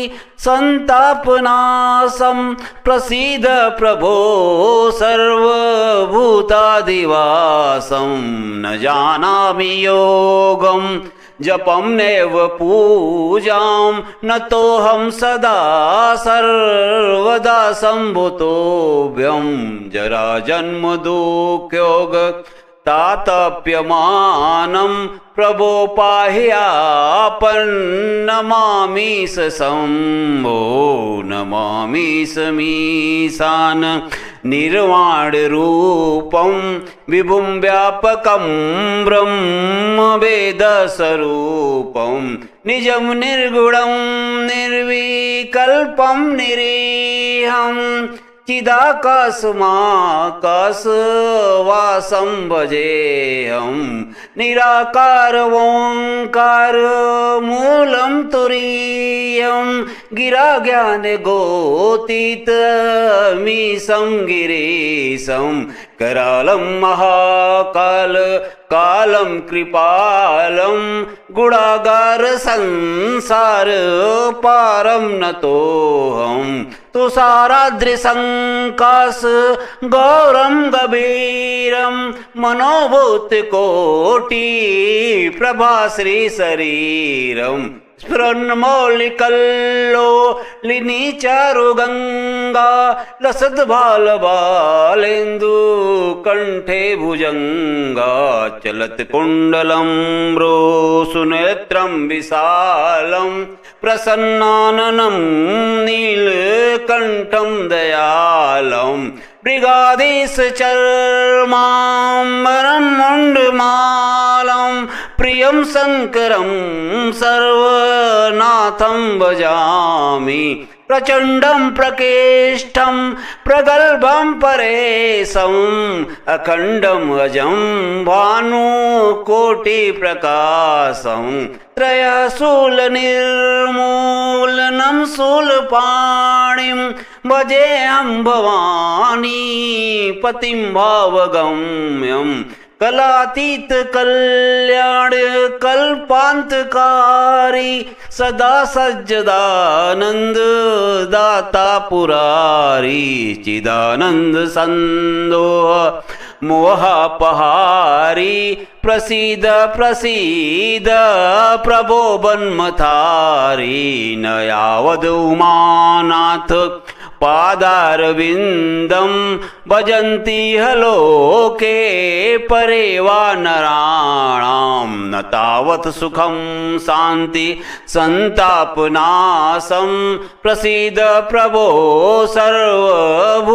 सन्तापनाशं प्रसीद प्रभो सर्वभूतादिवासं न जानामि योगं जपं नैव पूजां न तोऽहं सदा सर्वदा सम्भुतोऽव्यं जरा जन्म दुःखयोग तातप्यमानं प्रभो पाहि आपन्नमामि शम्भो नमामि मीशान निर्वाणरूपं विभुं व्यापकं ब्रह्म वेदस्वरूपं निजं निर्गुणं निर्विकल्पं निरीहं चिदाकाशमाकाशवासं भजेऽहं निराकार ओंकार मूलं तुरीयं गिराज्ञानगोतीतमीशं गिरीशं करालं महाकाल कालं कृपालं गुणागार संसार पारं नतोऽहं तुषाराद्रिसङ्काश गौरं गभीरं मनोभूतिकोटि प्रभाश्री शरीरं स्फुरन्मौलिकल्लोलिनी चारुगङ्गा लसद्बालबालेन्दु कण्ठे भुजङ्गा चलत्कुण्डलं रोसुनेत्रं विशालं प्रसन्नाननं नीलकण्ठं दयालं मृगाधीश चर्माम्बरं मुण्डमालं प्रियं शङ्करं सर्वनाथं भजामि प्रचण्डं प्रकेष्ठं प्रगल्भं परेशम् अखण्डं अजं भानुकोटिप्रकाशं त्रयशूलनिर्मूलनं शूलपाणिं भजेऽहं भवानी पतिं भावगम्यं कलातीत कल्याण कल्पान्तकारी सदा सज्जदानंद दाता पुरारी चिदानंद संदोह मोहापहारी प्रसीद प्रसीद प्रभो बन्मथारी न यावद उमानाथ पादारविन्दं भजन्ति हलोके परे वा नराणां न तावत् सुखं शान्ति सन्तापनाशं प्रसीद प्रभो सर्वभूतादिवासं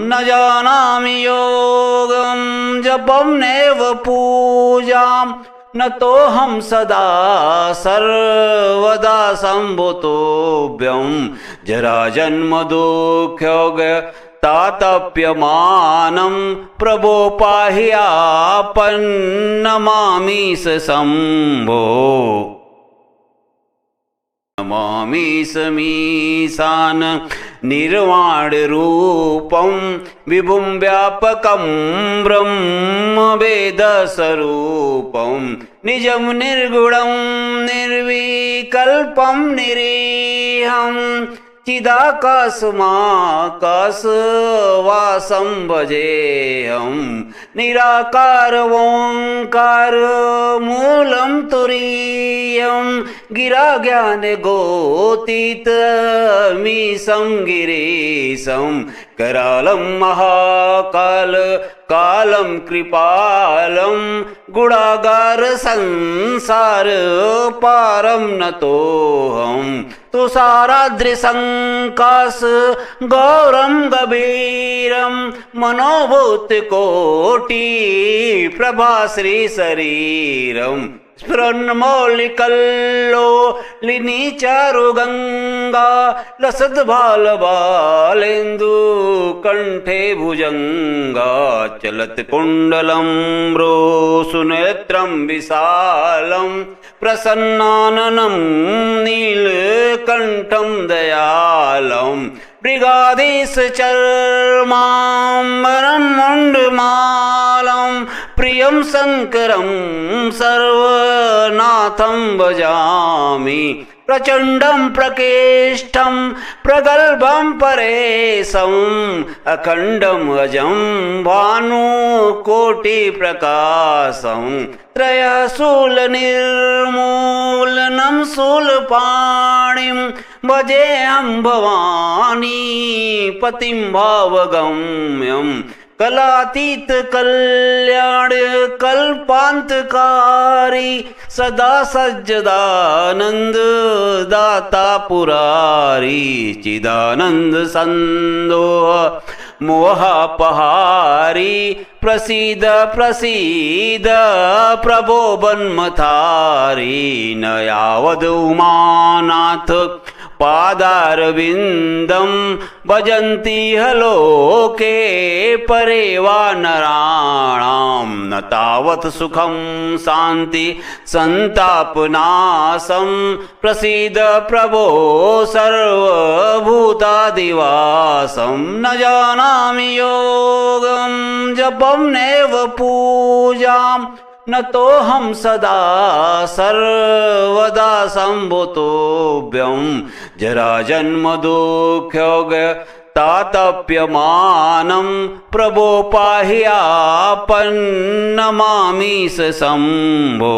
न जानामि योगं जपं नैव पूजां न तो हम सदा सर्वदा संभूतोभ्यं जरा जन्म दुःखयोग तातप्यमानं प्रभो पाहि आपन्नमामि शम्भो नमामि समीशान निर्वाणरूपं विभुं व्यापकं ब्रह्मवेदस्वरूपं निजं निर्गुणं निर्विकल्पं निरीहं चिदाकाशमाकाशवासं भजेऽहं निराकार ओंकार मूलं तुरीयं गिरा ज्ञान गोतीतमीशं गिरीशं करालं महाकाल कालं कृपालं गुणागार संसार पारं नतोऽहं तुषाराद्रिसङ्काश गौरं गभीरं मनोभूतकोटि प्रभाश्री शरीरं स्फुरन्मौलिकल्लोलिनी चारुगङ्गा लसद्बालबालेन्दु कण्ठे भुजङ्गा चलत्कुण्डलं रोसुनेत्रं विशालं प्रसन्नाननं नीलकण्ठं दयालं मृगाधीश चर्माम्बरं मुण्डमालं प्रियं शङ्करं सर्वनाथं भजामि प्रचण्डं प्रकेष्ठं प्रगल्भं परेशम् अखण्डम् अजं भानुकोटिप्रकाशं त्रयशूलनिर्मूलनं शूलपाणिं भजेऽहं भवानी पतिं भावगम्यं कलातीत कल्याण कल्पान्तकारी सदा सज्जदानंद दाता पुरारी चिदानंद संदोह मोहापहारी प्रसीद प्रसीद प्रभो बन्मथारी न यावद उमानाथ पादारविन्दं भजन्ति हलोके परे वा नराणां न तावत् सुखं शान्ति सन्तापनाशं प्रसीद प्रभो सर्वभूतादिवासं न जानामि योगं जपं नैव पूजां न तो हम सदा सर्वदा संभूतोभ्यं जरा जन्म दुःखयोग तातप्यमानं प्रभो पाहि आपन्नमामि शम्भो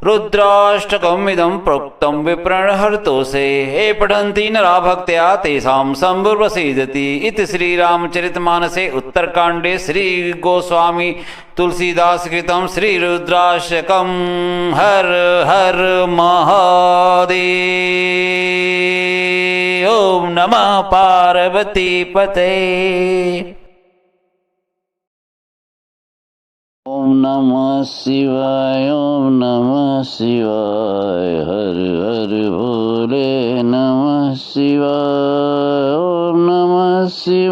रुद्राष्टकमिदं प्रोक्तं विप्रणहर्तोषे ये पठन्ति नरा भक्त्या तेषां शम्भुर्प्रसीदति इति श्रीरामचरितमानसे उत्तरकाण्डे श्रीगोस्वामी तुलसीदास कृतं श्रीरुद्राष्टकं। हर हर महादेव। ओम नमः पार्वती पते। ओम नमः शिवाय, ओम नमः शिवाय, हर हर भोले नमः शिवाय, ओम नमः शिवाय।